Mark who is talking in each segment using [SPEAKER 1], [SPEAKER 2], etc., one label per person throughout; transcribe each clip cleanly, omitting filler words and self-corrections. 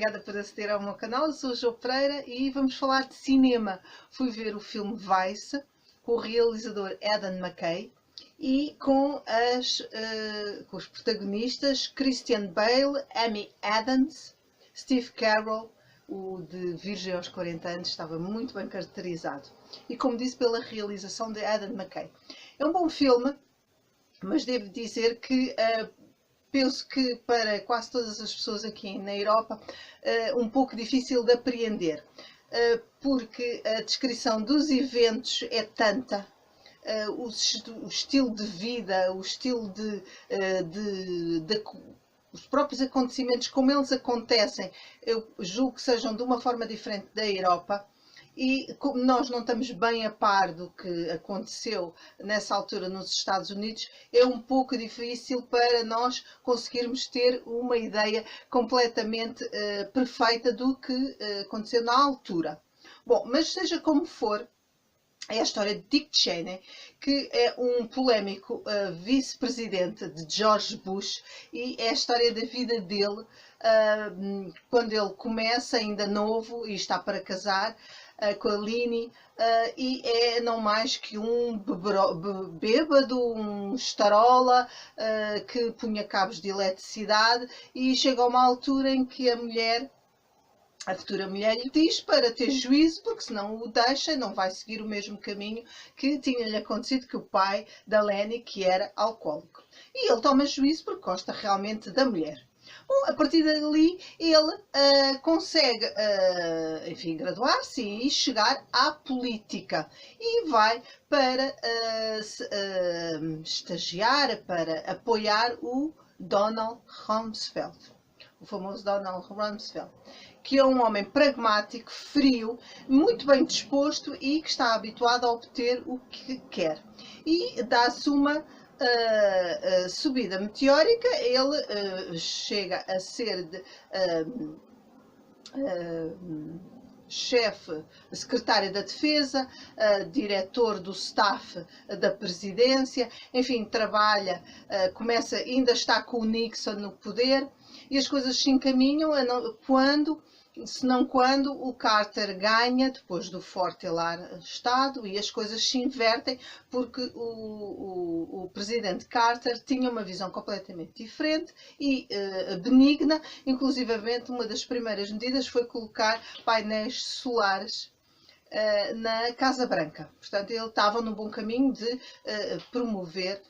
[SPEAKER 1] obrigada por aceder ao meu canal. Eu sou a Jo Pereira e vamos falar de cinema. Fui ver o filme Vice com o realizador Adam McKay e com os protagonistas Christian Bale, Amy Adams, Steve Carell, o de Virgem aos 40 anos, estava muito bem caracterizado. E como disse, pela realização de Adam McKay. É um bom filme, mas devo dizer que penso que para quase todas as pessoas aqui na Europa um pouco difícil de apreender, porque a descrição dos eventos é tanta, o estilo de vida, o estilo os próprios acontecimentos, como eles acontecem, eu julgo que sejam de uma forma diferente da Europa. E como nós não estamos bem a par do que aconteceu nessa altura nos Estados Unidos, é um pouco difícil para nós conseguirmos ter uma ideia completamente perfeita do que aconteceu na altura. Bom, mas seja como for, é a história de Dick Cheney, que é um polémico vice-presidente de George Bush, e é a história da vida dele quando ele começa ainda novo e está para casar com a Lini, e é não mais que um bêbado, um estarola que punha cabos de eletricidade, e chega a uma altura em que a futura mulher lhe diz para ter juízo, porque senão o deixa e não vai seguir o mesmo caminho que tinha-lhe acontecido com o pai da Lenny, que era alcoólico. E ele toma juízo porque gosta realmente da mulher. Bom, a partir dali ele consegue, enfim, graduar-se e chegar à política e vai para estagiar, para apoiar o Donald Rumsfeld, o famoso Donald Rumsfeld, que é um homem pragmático, frio, muito bem disposto e que está habituado a obter o que quer. E dá-se uma subida meteórica. Ele chega a ser chefe, secretário da Defesa, diretor do staff da presidência, enfim, trabalha, ainda está com o Nixon no poder, e as coisas se encaminham quando o Carter ganha, depois do forte Estado, e as coisas se invertem, porque o presidente Carter tinha uma visão completamente diferente e benigna. Inclusivamente, uma das primeiras medidas foi colocar painéis solares na Casa Branca. Portanto, ele estava no bom caminho de promover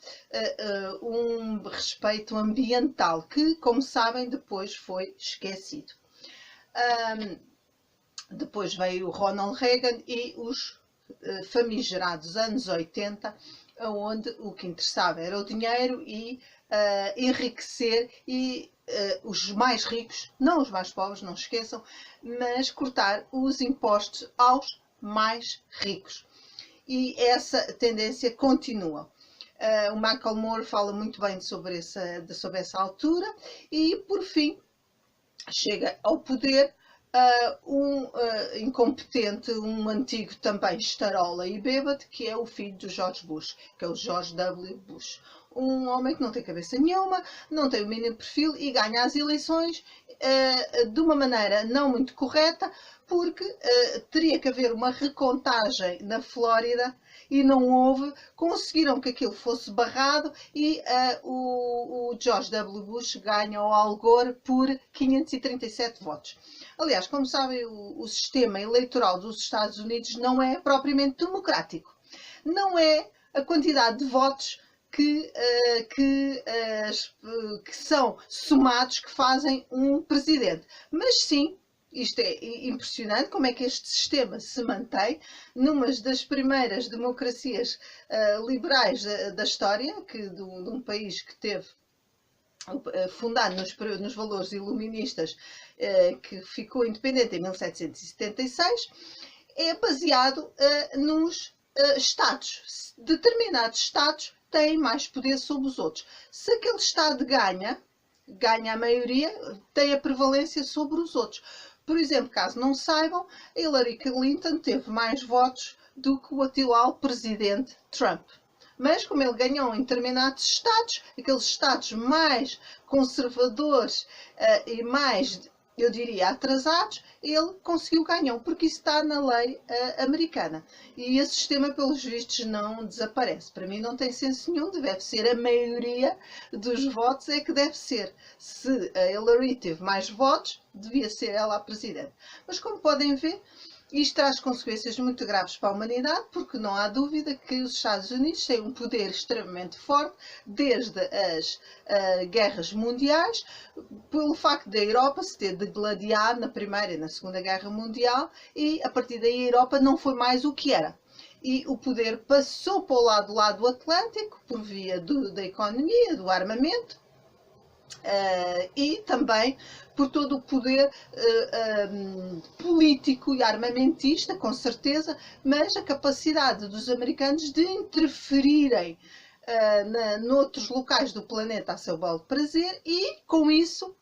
[SPEAKER 1] um respeito ambiental, que, como sabem, depois foi esquecido. Depois veio o Ronald Reagan e os famigerados anos 80, onde o que interessava era o dinheiro e enriquecer, e os mais ricos, não os mais pobres, não esqueçam, mas cortar os impostos aos mais ricos. E essa tendência continua. O Michael Moore fala muito bem sobre essa altura, e por fim chega ao poder um incompetente, um antigo também estarola e bêbado, que é o filho do George Bush, que é o George W. Bush. Um homem que não tem cabeça nenhuma, não tem o mínimo perfil e ganha as eleições de uma maneira não muito correta, porque teria que haver uma recontagem na Flórida e não houve. Conseguiram que aquilo fosse barrado e o George W. Bush ganha ao Al Gore por 537 votos. Aliás, como sabem, o sistema eleitoral dos Estados Unidos não é propriamente democrático. Não é a quantidade de votos que são somados que fazem um presidente, mas sim, isto é impressionante como é que este sistema se mantém numa das primeiras democracias liberais da história, de um país que teve fundado nos valores iluministas, que ficou independente em 1776, é baseado nos Estados. Determinados Estados têm mais poder sobre os outros. Se aquele Estado ganha a maioria, tem a prevalência sobre os outros. Por exemplo, caso não saibam, Hillary Clinton teve mais votos do que o atual presidente Trump. Mas como ele ganhou em determinados estados, aqueles estados mais conservadores e mais eu diria, atrasados, ele conseguiu ganhar, porque isso está na lei americana. E esse sistema, pelos vistos, não desaparece. Para mim não tem senso nenhum, deve ser a maioria dos votos é que deve ser. Se a Hillary teve mais votos, devia ser ela a presidente. Mas como podem ver, isto traz consequências muito graves para a humanidade, porque não há dúvida que os Estados Unidos têm um poder extremamente forte, desde as guerras mundiais, pelo facto da Europa se ter degladiado na Primeira e na Segunda Guerra Mundial, e a partir daí a Europa não foi mais o que era. E o poder passou para o lado do Atlântico, por via da economia, do armamento, e também por todo o poder político e armamentista, com certeza, mas a capacidade dos americanos de interferirem noutros locais do planeta a seu belo prazer e, com isso,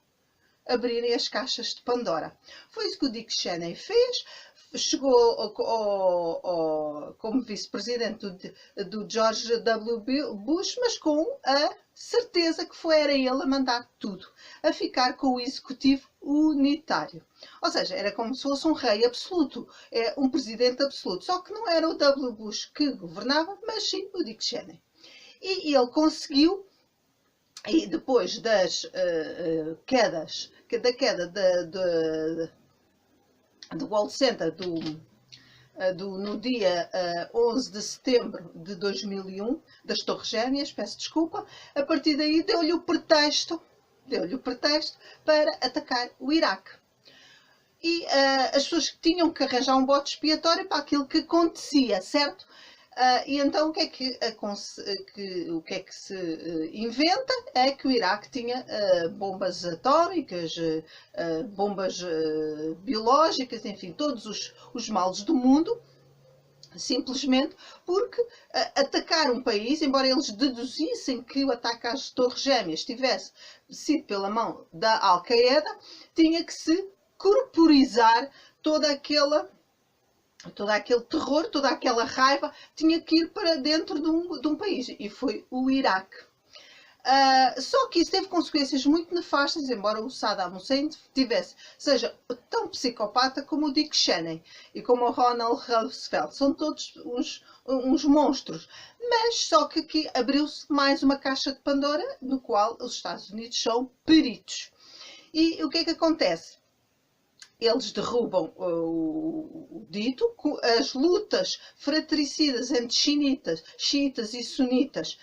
[SPEAKER 1] abrirem as caixas de Pandora. Foi isso que o Dick Cheney fez. Chegou como vice-presidente do George W. Bush, mas com a certeza que era ele a mandar tudo, a ficar com o executivo unitário. Ou seja, era como se fosse um rei absoluto, um presidente absoluto. Só que não era o W. Bush que governava, mas sim o Dick Cheney. E ele conseguiu, e depois das da queda do World Center no dia 11 de setembro de 2001, das Torres Gêmeas, peço desculpa, a partir daí deu-lhe o pretexto para atacar o Iraque. E as pessoas tinham que arranjar um bode expiatório para aquilo que acontecia, certo? E então o que é que se inventa? É que o Iraque tinha bombas atómicas, bombas biológicas, enfim, todos os males do mundo, simplesmente porque atacar um país, embora eles deduzissem que o ataque às Torres Gêmeas tivesse sido pela mão da Al-Qaeda, tinha que se corporizar todo aquele terror, toda aquela raiva, tinha que ir para dentro de um país, e foi o Iraque. Só que isso teve consequências muito nefastas, embora o Saddam Hussein seja tão psicopata como o Dick Cheney e como o Ronald Roosevelt. São todos uns monstros. Mas só que aqui abriu-se mais uma caixa de Pandora, no qual os Estados Unidos são peritos. E o que é que acontece? Eles derrubam o dito, as lutas fratricidas entre xiitas e sunitas,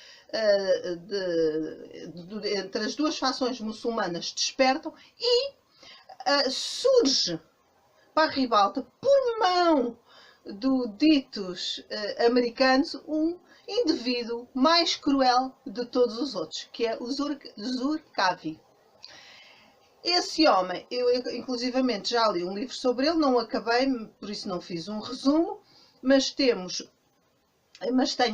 [SPEAKER 1] entre as duas fações muçulmanas, despertam e surge para a ribalta, por mão dos ditos americanos, um indivíduo mais cruel de todos os outros, que é o Zurqavi. Esse homem, eu inclusivamente já li um livro sobre ele, não acabei, por isso não fiz um resumo, mas tenho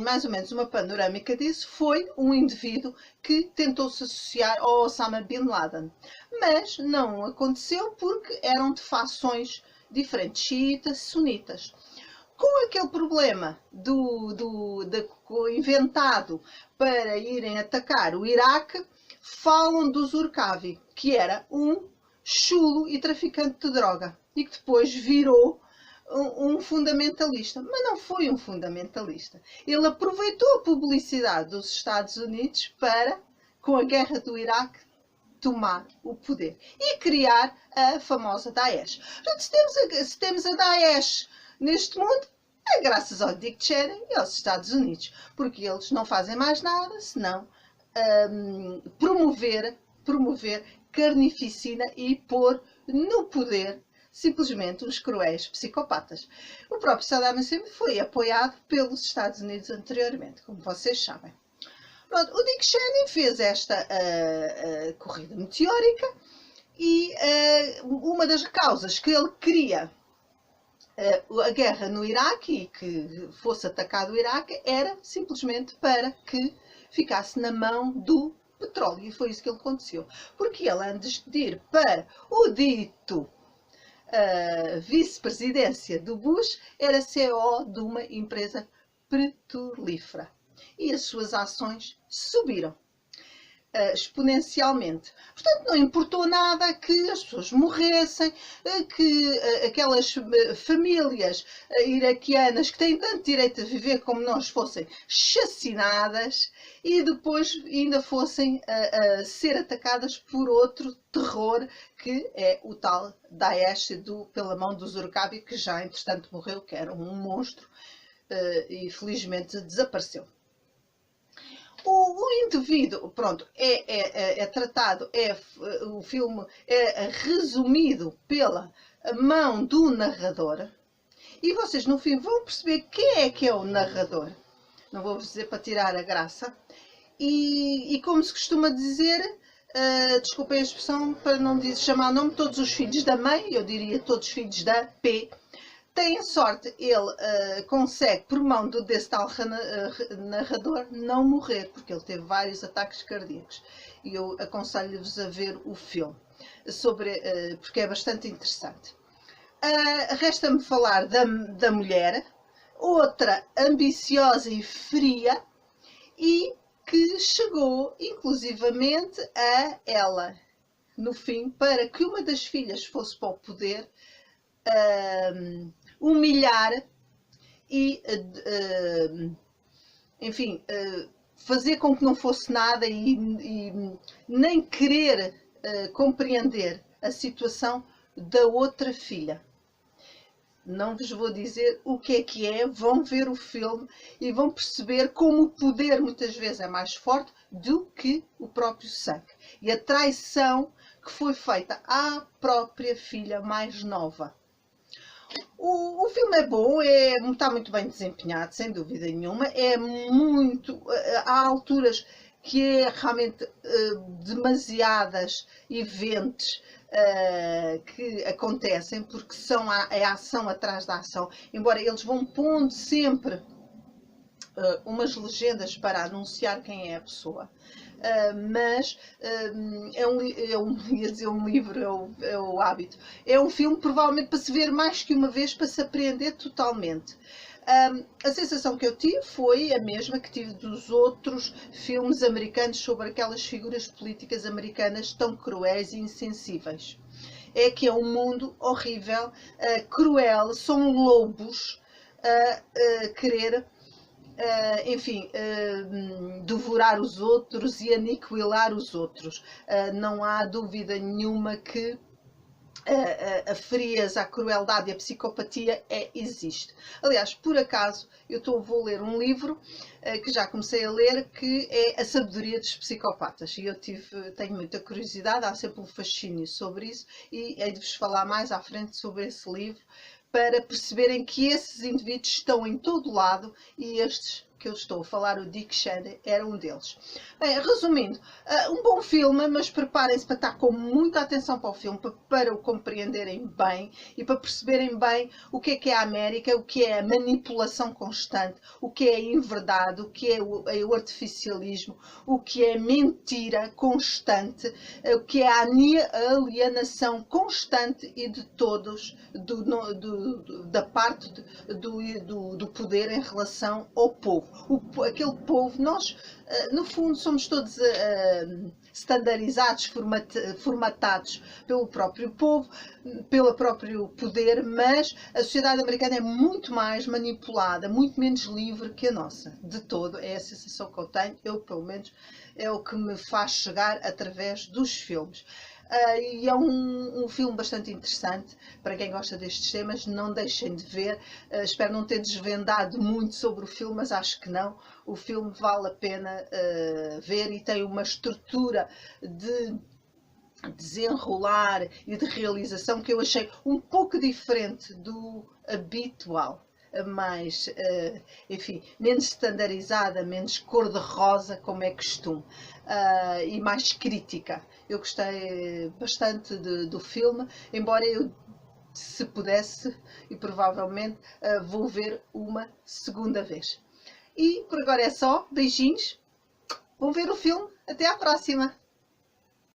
[SPEAKER 1] mais ou menos uma panorâmica disso. Foi um indivíduo que tentou se associar ao Osama Bin Laden, mas não aconteceu porque eram de fações diferentes, xiitas, sunitas. Com aquele problema inventado para irem atacar o Iraque, falam do Zurqavi, que era um chulo e traficante de droga, e que depois virou um fundamentalista. Mas não foi um fundamentalista. Ele aproveitou a publicidade dos Estados Unidos para, com a guerra do Iraque, tomar o poder e criar a famosa Daesh. Portanto, se temos a Daesh neste mundo, é graças ao Dick Cheney e aos Estados Unidos, porque eles não fazem mais nada senão promover carnificina e pôr no poder simplesmente os cruéis psicopatas. O próprio Saddam Hussein foi apoiado pelos Estados Unidos anteriormente, como vocês sabem. Pronto, o Dick Cheney fez esta corrida meteórica e uma das causas que ele queria a guerra no Iraque e que fosse atacado o Iraque era simplesmente para que ficasse na mão do petróleo, e foi isso que aconteceu, porque ele, antes de ir para o dito vice-presidência do Bush, era CEO de uma empresa petrolífera e as suas ações subiram. exponencialmente. Portanto, não importou nada que as pessoas morressem, que aquelas famílias iraquianas que têm tanto direito a viver como nós fossem chacinadas e depois ainda fossem ser atacadas por outro terror que é o tal Daesh pela mão do Zurgabi, que já entretanto morreu, que era um monstro e felizmente desapareceu. O indivíduo, pronto, é tratado, o filme é resumido pela mão do narrador e vocês no fim vão perceber quem é que é o narrador. Não vou dizer para tirar a graça. E como se costuma dizer, desculpem a expressão para não chamar o nome, todos os filhos da mãe, eu diria todos os filhos da P, têm sorte, ele consegue, por mão desse tal narrador, não morrer, porque ele teve vários ataques cardíacos. E eu aconselho-vos a ver o filme, porque é bastante interessante. Resta-me falar da mulher, outra ambiciosa e fria, e que chegou, inclusivamente, a ela, no fim, para que uma das filhas fosse para o poder, humilhar e, enfim, fazer com que não fosse nada e nem querer compreender a situação da outra filha. Não vos vou dizer o que é, vão ver o filme e vão perceber como o poder muitas vezes é mais forte do que o próprio sangue. E a traição que foi feita à própria filha mais nova. O filme é bom, está muito bem desempenhado, sem dúvida nenhuma. Há alturas que é realmente demasiadas eventos que acontecem, porque é a ação atrás da ação, embora eles vão pondo sempre umas legendas para anunciar quem é a pessoa. Mas ia dizer um livro, é o hábito. É um filme provavelmente para se ver mais que uma vez, para se apreender totalmente. A sensação que eu tive foi a mesma que tive dos outros filmes americanos sobre aquelas figuras políticas americanas tão cruéis e insensíveis. É que é um mundo horrível, cruel, são lobos a querer, enfim, devorar os outros e aniquilar os outros. Não há dúvida nenhuma que a frieza, a crueldade e a psicopatia existe. Aliás, por acaso, vou ler um livro que já comecei a ler, que é A Sabedoria dos Psicopatas. E eu tenho muita curiosidade, há sempre um fascínio sobre isso, e hei de vos falar mais à frente sobre esse livro, para perceberem que esses indivíduos estão em todo lado e estes que eu estou a falar, o Dick Cheney, era um deles. Bem, resumindo, um bom filme, mas preparem-se para estar com muita atenção para o filme, para o compreenderem bem e para perceberem bem o que é a América, o que é a manipulação constante, o que é a inverdade, o que é o artificialismo, o que é mentira constante, o que é a alienação constante e de todos da parte do poder em relação ao povo. Aquele povo, nós no fundo somos todos standardizados, formatados pelo próprio povo, pelo próprio poder, mas a sociedade americana é muito mais manipulada, muito menos livre que a nossa, de todo. É a sensação que eu tenho, pelo menos é o que me faz chegar através dos filmes. E é um filme bastante interessante para quem gosta destes temas. Não deixem de ver. Espero não ter desvendado muito sobre o filme, mas acho que não. O filme vale a pena ver e tem uma estrutura de desenrolar e de realização que eu achei um pouco diferente do habitual. Mais, enfim, menos standardizada, menos cor-de-rosa, como é costume, e mais crítica. Eu gostei bastante do filme, embora eu, se pudesse, e provavelmente vou ver uma segunda vez. E por agora é só, beijinhos, vão ver o filme, até à próxima!